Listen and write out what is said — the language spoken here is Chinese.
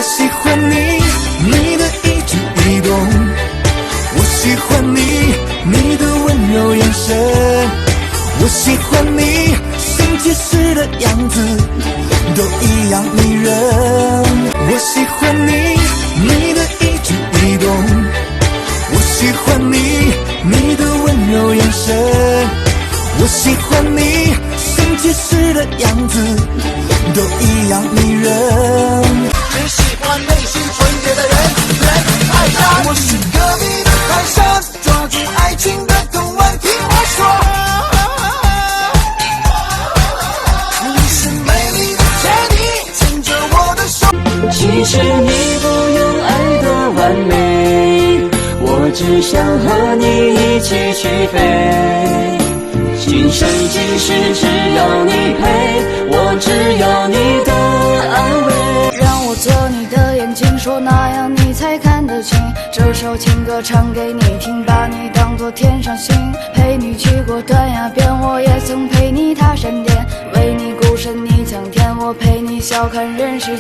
我喜欢你，你的一举一动，我喜欢你，你的温柔眼神，我喜欢你，心即时的样子都一样迷人。我喜欢你，你的一举一动，我喜欢你，你的温柔眼神，我喜欢你，心即时的样子都一样迷人。只喜欢内心纯洁的人，爱他。我是隔壁的海山，抓住爱情的港湾，听我说。你是美丽的天地，牵着我的手。其实你不用爱的完美，我只想和你一起去飞。今生今世只要你陪，我只要你的安慰。让我做你的眼睛，说那样你才看得清。这首情歌唱给你听，把你当作天上星。陪你去过断崖边，我也曾陪你踏山巅。为你孤身你曾天，我陪你笑看人世间。